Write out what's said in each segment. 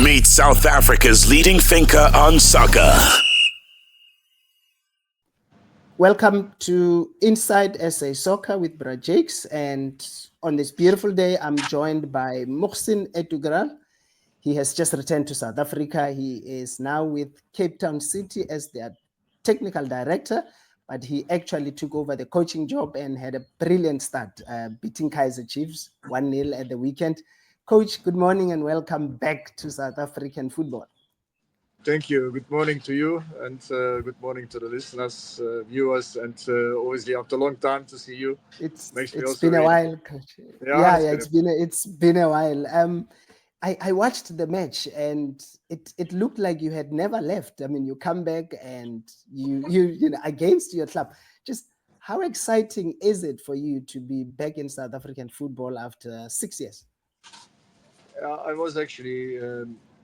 Meet South Africa's leading thinker on soccer. Welcome to Inside SA Soccer with Bra Jakes, and on this beautiful day, I'm joined by Muhsin Ertugral. He has just returned to South Africa. He is now with Cape Town City as their technical director, but he actually took over the coaching job and had a brilliant start, beating Kaizer Chiefs 1-0 at the weekend. Coach, good morning and welcome back to South African football. Thank you. Good morning to you, and good morning to the listeners, viewers, and obviously after a long time to see you. It's been a while, Coach. It's been a while. I watched the match and it looked like you had never left. I mean, you come back and you know against your club. Just how exciting is it for you to be back in South African football after 6 years? I was actually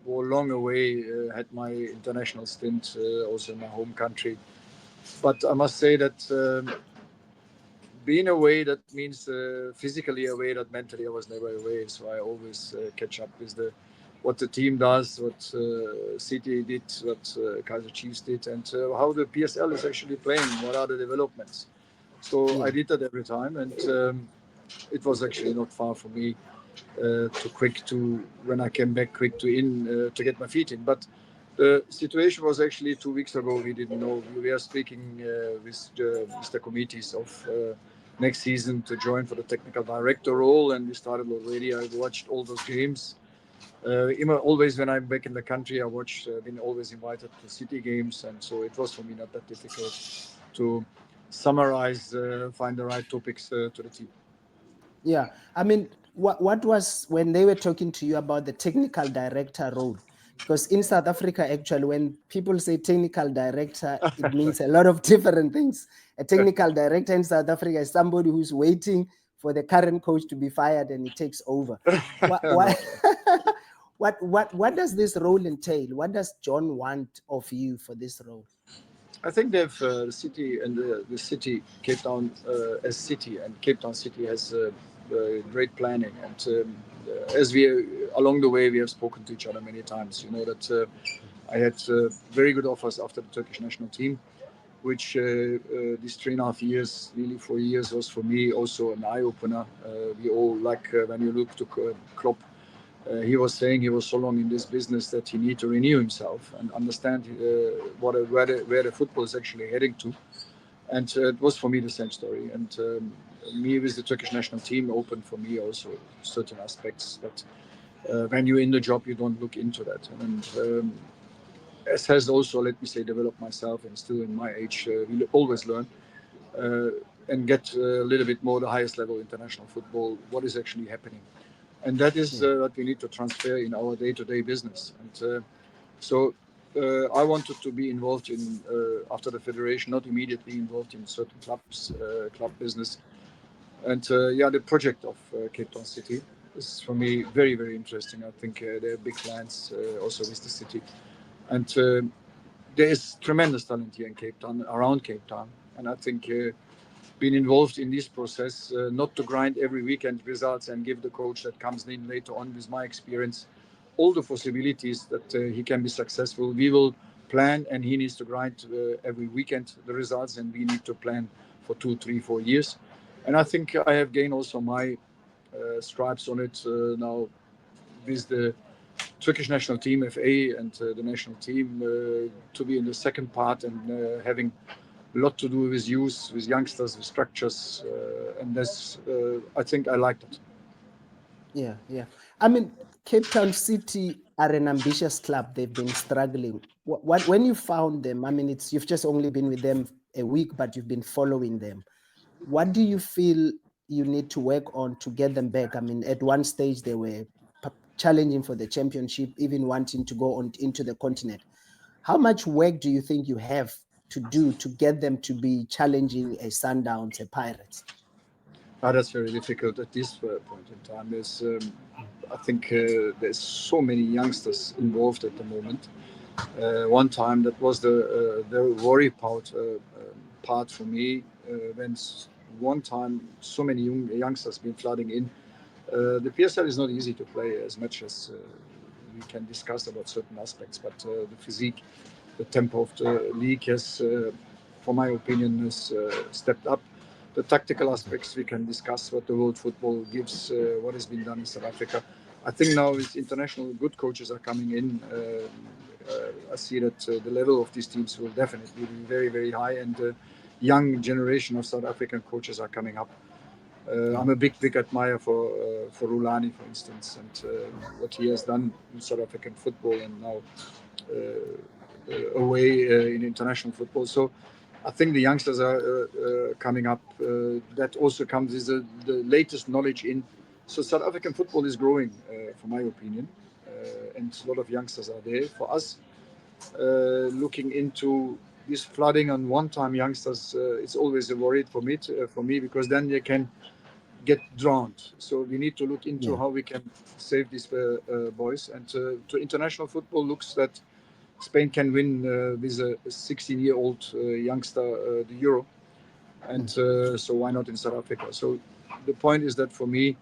long away, had my international stint also in my home country. But I must say that being away, that means physically away, that mentally I was never away. So I always catch up with what the team does, what City did, what Kaizer Chiefs did, and how the PSL is actually playing, what are the developments. So I did that every time, and it was actually not far for me when I came back to get my feet in. But the situation was actually 2 weeks ago. We didn't know. We were speaking with the committees of next season to join for the technical director role, and we started already. I watched all those games. Always when I'm back in the country, I watch. Been always invited to City games, and so it was for me not that difficult to summarize, find the right topics to the team. Yeah, I mean, what was when they were talking to you about the technical director role? Because in South Africa, actually, when people say technical director, it means a lot of different things. A technical director in South Africa is somebody who's waiting for the current coach to be fired and he takes over. What does this role entail? What does John want of you for this role? I think they've the city and the city Cape Town as city, and Cape Town City has great planning, and as we along the way we have spoken to each other many times. You know that I had very good offers after the Turkish national team, which these 3.5 years, nearly 4 years, was for me also an eye opener. We all like when you look to Klopp. He was saying he was so long in this business that he need to renew himself and understand where the football is actually heading to. And it was for me the same story. And me with the Turkish national team opened for me also certain aspects that when you're in the job, you don't look into that. And as has also, let me say, developed myself, and still in my age, we always learn and get a little bit more the highest level international football, what is actually happening. And that is what we need to transfer in our day-to-day business. And so I wanted to be involved in, after the federation, not immediately involved in certain clubs, club business. And the project of Cape Town City is for me very, very interesting. I think there are big plans also with the city. And there is tremendous talent here in Cape Town, around Cape Town. And I think been involved in this process, not to grind every weekend results and give the coach that comes in later on with my experience all the possibilities that he can be successful. We will plan, and he needs to grind every weekend the results, and we need to plan for 2, 3, 4 years. And I think I have gained also my stripes on it now with the Turkish national team, FA, and the national team to be in the second part and having a lot to do with youth, with youngsters, with structures, and that's. I think I liked it. Yeah. I mean, Cape Town City are an ambitious club. They've been struggling. When you found them, I mean, you've just only been with them a week, but you've been following them. What do you feel you need to work on to get them back? I mean, at one stage they were challenging for the championship, even wanting to go on into the continent. How much work do you think you have to do to get them to be challenging a Sundowns, a Pirates? That's very difficult at this point in time. I think there's so many youngsters involved at the moment. One time that was the worry part for me when one time so many youngsters been flooding in. The PSL is not easy to play as much as we can discuss about certain aspects, but the physique, the tempo of the league has, for my opinion, has stepped up. The tactical aspects we can discuss what the world football gives, what has been done in South Africa. I think now with international good coaches are coming in. I see that the level of these teams will definitely be very, very high, and the young generation of South African coaches are coming up. I'm a big admirer for Rulani, for instance, and what he has done in South African football, and now away in international football. So I think the youngsters are coming up. That also comes with the latest knowledge in. So South African football is growing, for my opinion, and a lot of youngsters are there. For us, looking into this flooding on one-time youngsters, it's always a worry for me, because then they can get drowned. So we need to look into how we can save these boys. And to international football looks that Spain can win with a 16-year-old youngster the Euro, and so why not in South Africa? So the point is that for me,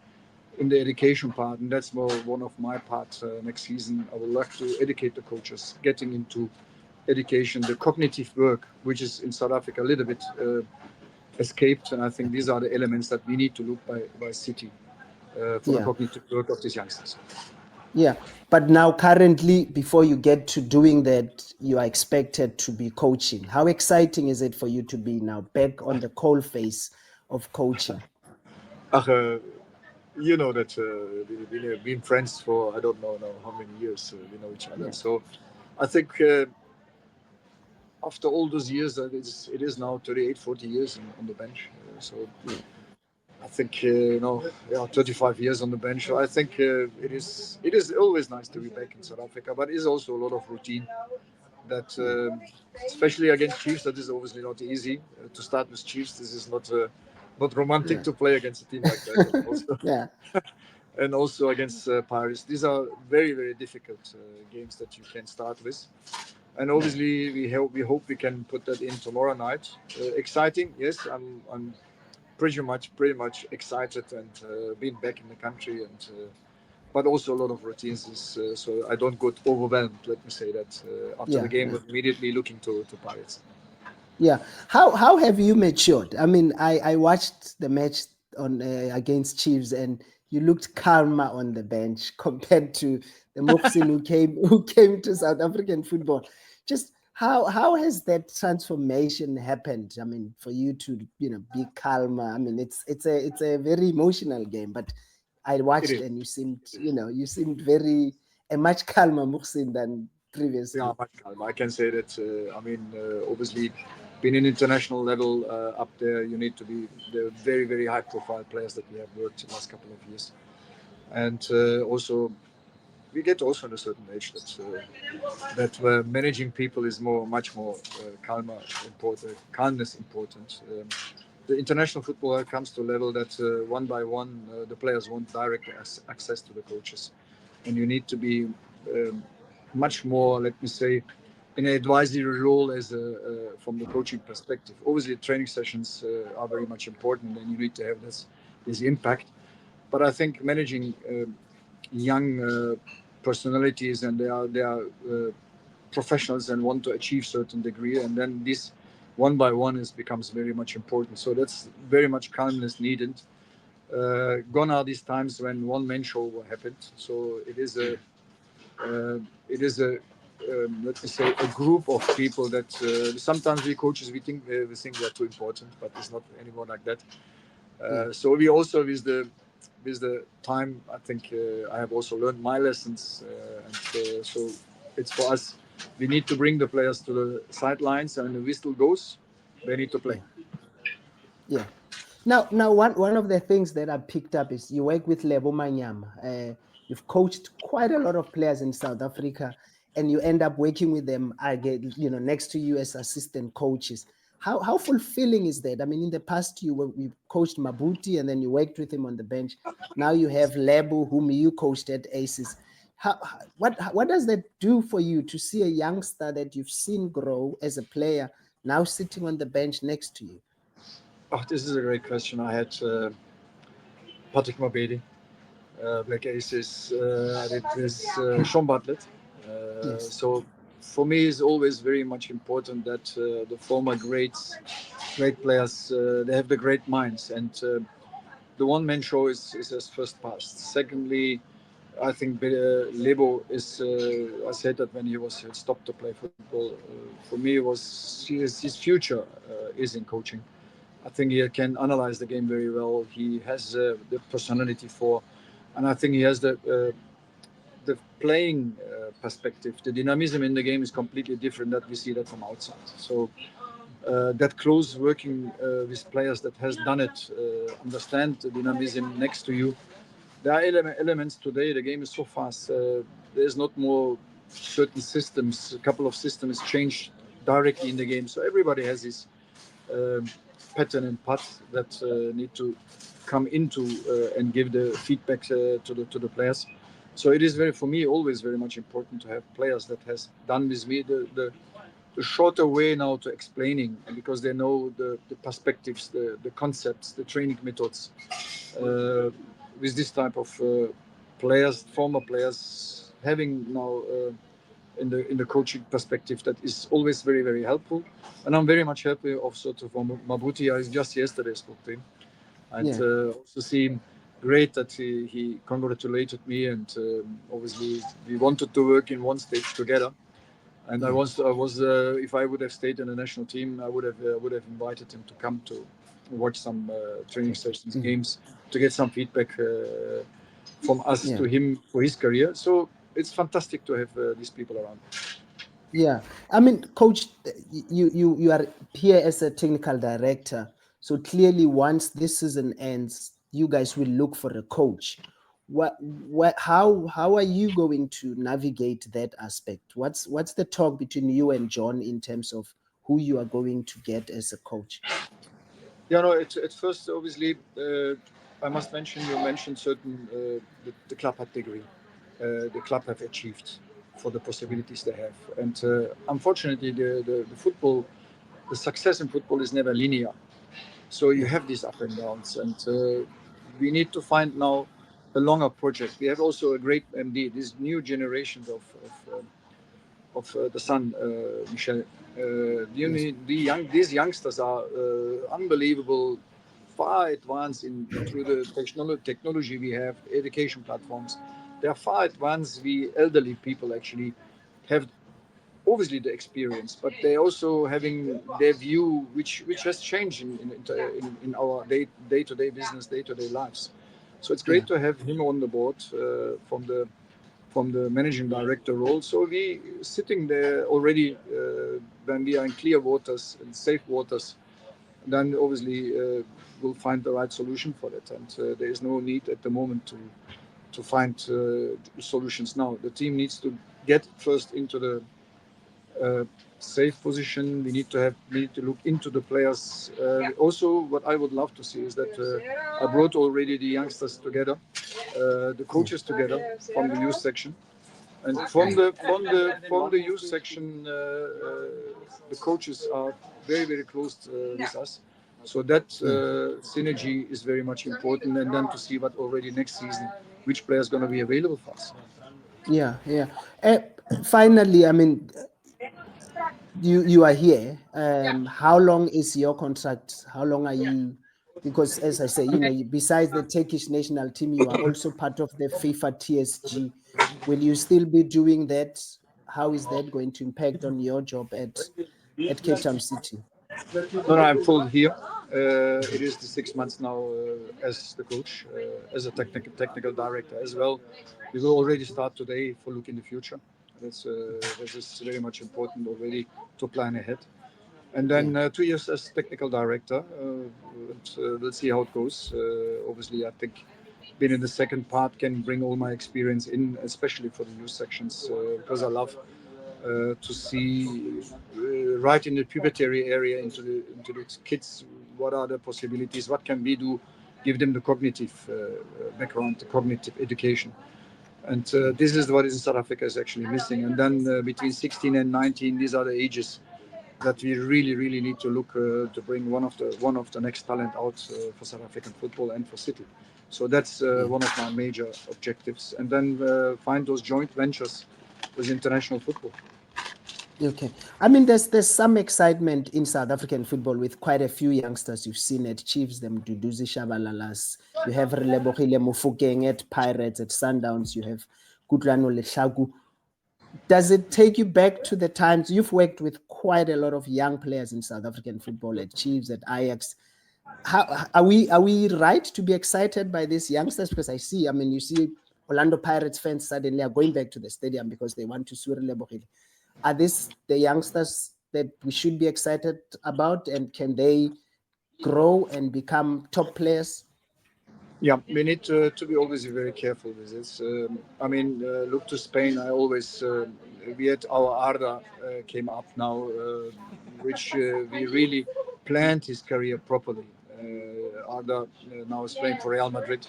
in the education part, and that's more one of my parts next season, I would like to educate the coaches, getting into education, the cognitive work, which is in South Africa a little bit escaped, and I think these are the elements that we need to look by City for the cognitive work of these youngsters. Yeah, but now currently, before you get to doing that, you are expected to be coaching. How exciting is it for you to be now back on the coal face of coaching? You know that we've been friends for I don't know how many years we know each other. So I think after all those years, it is now 38, 40 years on the bench. So I think 35 years on the bench. So I think it is always nice to be back in South Africa, but it is also a lot of routine. That especially against Chiefs, that is obviously not easy to start with Chiefs. This is not romantic to play against a team like that. And also, and also against Paris. These are very, very difficult games that you can start with. And obviously, we hope we can put that in tomorrow night. Exciting, yes. I'm pretty much excited, and being back in the country, and but also a lot of routines. So I don't get overwhelmed. Let me say that after the game, was immediately looking to Paris. Yeah. How have you matured? I mean, I watched the match on against Chiefs, and you looked calmer on the bench compared to the Muhsin who came to South African football. Just how has that transformation happened? I mean, for you to be calmer. I mean, it's a very emotional game, but I watched and you seemed a much calmer Muhsin than previously. Yeah, much calmer. I can say that. Obviously, being an international level up there, you need to be the very, very high-profile players that we have worked in the last couple of years, and also we get also at a certain age that managing people is much more calmness important. The international football comes to a level that one by one the players want direct access to the coaches, and you need to be much more, let me say, in an advisory role from the coaching perspective. Obviously, training sessions are very much important, and you need to have this impact. But I think managing young personalities, and they are professionals and want to achieve certain degree, and then this one by one becomes very much important. So that's very much calmness needed. Gone are these times when one man show happened. So it is a let me say a group of people that sometimes we coaches we think they are too important, but it's not anymore like that. So we also with the time, I think I have also learned my lessons, and so it's for us. We need to bring the players to the sidelines, and when the whistle goes, they need to play. Yeah. Now, one of the things that I picked up is you work with Lebogang Manyama. You've coached quite a lot of players in South Africa, and you end up working with them again, next to you as assistant coaches. How fulfilling is that? I mean, in the past we coached Mabuti, and then you worked with him on the bench. Now you have Lebo, whom you coached at Aces. What does that do for you to see a youngster that you've seen grow as a player now sitting on the bench next to you? Oh, this is a great question. I had Patrick Mabedi. Black Aces. I did with Sean Bartlett. Yes. So for me, it's always very much important that the former great players, they have the great minds, and the one-man show is his first past. Secondly, I think Lebo is. I said that when he was stopped to play football. For me, his future is in coaching. I think he can analyze the game very well. He has the personality for, and I think he has the playing perspective. The dynamism in the game is completely different that we see that from outside. So that close working with players that has done it, understand the dynamism next to you. There are elements today. The game is so fast. There's not more certain systems. A couple of systems change directly in the game. So everybody has his um pattern and path that need to come into and give the feedback to the players. So it is very for me always very much important to have players that has done with me the shorter way now to explaining because they know the perspectives, the concepts, the training methods. With this type of players, former players, having now in the coaching perspective, that is always very very helpful. And I'm very much happy of sort of Mabuti. I just yesterday spoke to him, and Yeah. also see him great that he congratulated me, and obviously we wanted to work in one stage together. And Yeah. if I would have stayed in the national team, I would have invited him to come to watch some training sessions, Mm. games, to get some feedback from us to Yeah. him for his career. So it's fantastic to have these people around. Yeah, I mean, coach, you are here as a technical director. So clearly, once this season ends, you guys will look for a coach. How are you going to navigate that aspect? What's the talk between you and John in terms of who you are going to get as a coach? Yeah, no. At first, obviously, I must mention you mentioned certain the club had degree, the club have achieved for the possibilities they have, and unfortunately, the football, the success in football is never linear. So you Yeah, have these up and downs, and we need to find now a longer project. We have also a great MD. These new generations of the son, Michel. yes, These youngsters are unbelievable, far advanced in through the technology we have, education platforms. They are far advanced. We elderly people actually have obviously the experience, but they also having their view, which has changed in our to day business, day to day lives. So it's yeah, great to have him on the board from the managing director role. So we sitting there already when we are in clear waters and safe waters. Then obviously we'll find the right solution for that, and there is no need at the moment to find solutions now. The team needs to get first into the uh, safe position. We need to look into the players. Also, what I would love to see is that I brought already the youngsters together, the yeah, coaches together from the youth section, and yeah, from the youth section, the coaches are very very close with us. So that yeah. synergy is very much important, and then to see what already next season, which player is going to be available for us. Yeah, yeah. Uh, Finally, I mean, you are here. How long is your contract? How long are you? Because as I say, besides the Turkish national team, you are also part of the FIFA TSG. Will you still be doing that? How is that going to impact on your job at Cape Town City? No, no, I'm full here. It is the 6 months now as the coach, as a technical director as well. We will already start today for look in the future. That is very much important already to plan ahead. And Yeah, then 2 years as technical director. We'll see how it goes. Obviously, I think being in the second part can bring all my experience in, especially for the youth sections, because I love to see right in the puberty area into the kids what are the possibilities, what can we do, give them the cognitive background, the cognitive education. And yeah, this is what in South Africa is actually missing. And then between 16 and 19, these are the ages that we really, really need to look to bring one of the next talent out for South African football and for City. So that's one of my major objectives. And then find those joint ventures with international football. Okay. I mean, there's some excitement in South African football with quite a few youngsters you've seen at Chiefs, them Duduzi Shabalalas. You have Lebogang Manyama at Pirates, at Sundowns. You have Kutlwano Lehlaku. Does it take you back to the times you've worked with quite a lot of young players in South African football at Chiefs, at Ajax? How are we right to be excited by these youngsters? Because I mean, you see Orlando Pirates fans suddenly are going back to the stadium because they want to see Lebogang. Are these the youngsters that we should be excited about, and can they grow and become top players? Yeah, we need to be always very careful with this. Look to Spain. I always, we had our Arda came up now, which we really planned his career properly. Arda now is playing for Real Madrid.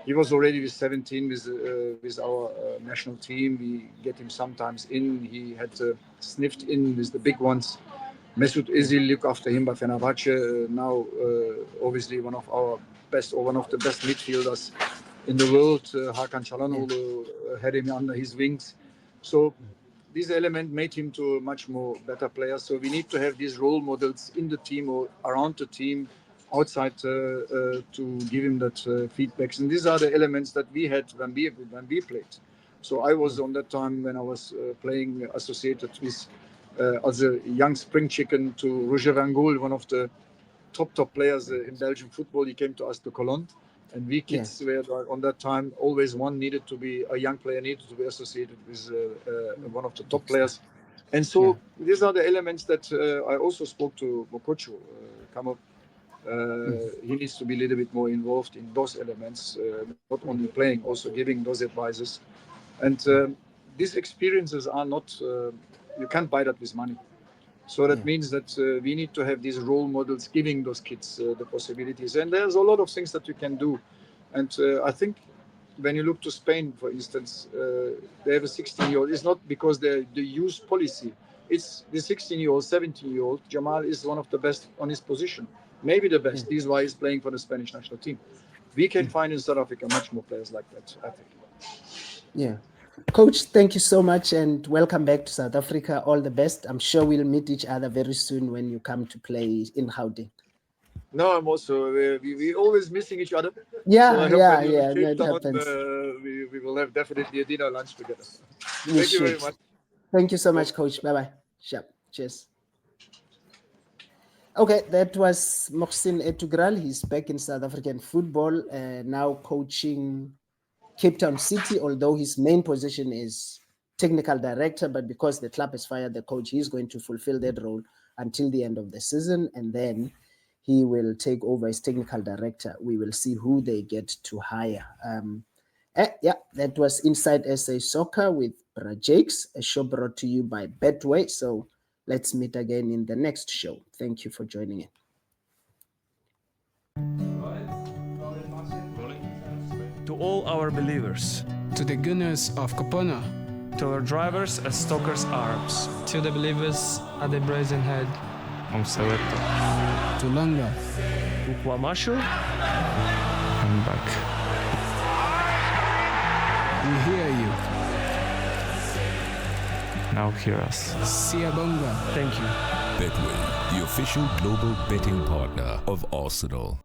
He was already with 17 with our national team. We get him sometimes in. He had sniffed in with the big ones. Mesut Özil look after him by Fenerbahce. Now, obviously, one of our best or one of the best midfielders in the world. Hakan Çalhanoğlu had him under his wings. So this element made him to a much more better player. So we need to have these role models in the team or around the team, outside to give him that feedbacks. And these are the elements that we had when we played. So I was on that time when I was playing associated with as a young spring chicken to Roger Van Gaal, one of the top players in Belgian football. He came to us to Cologne, and we kids were on that time always a young player needed to be associated with one of the top players. And so these are the elements that I also spoke to Mokocho. He needs to be a little bit more involved in those elements, not only playing, also giving those advices. And these experiences are not, you can't buy that with money. So that means that we need to have these role models giving those kids the possibilities. And there's a lot of things that you can do. And I think when you look to Spain, for instance, they have a 16-year-old. It's not because they use policy. It's the 16-year-old, 17-year-old. Jamal is one of the best on his position. Maybe the best. This is why he's playing for the Spanish national team. We can find in South Africa much more players like that, I think. Yeah. Coach, thank you so much and welcome back to South Africa. All the best. I'm sure we'll meet each other very soon when you come to play in Gauteng. No, I'm also, we always missing each other. Yeah, so I hope yeah, when you're yeah. in Cape That Town, happens. We will have definitely a dinner lunch together. We Thank you very should. much. Thank you so much, Coach. Bye-bye. Sure. Cheers. Okay, that was Muhsin Ertugral. He's back in South African football, now coaching Cape Town City, although his main position is technical director, but because the club has fired the coach, he's going to fulfill that role until the end of the season, and then he will take over as technical director. We will see who they get to hire. That was Inside SA Soccer with Bra Jakes, a show brought to you by Betway. So let's meet again in the next show. Thank you for joining in. To all our believers, to the gunners of Kopana, to our drivers and stockers Arabs, to the believers at the Brazen Head, to Langa, to Kwamashu, I'm back. we hear you. Now hear us. Siyabonga. thank you. Betway, the official global betting partner of Arsenal.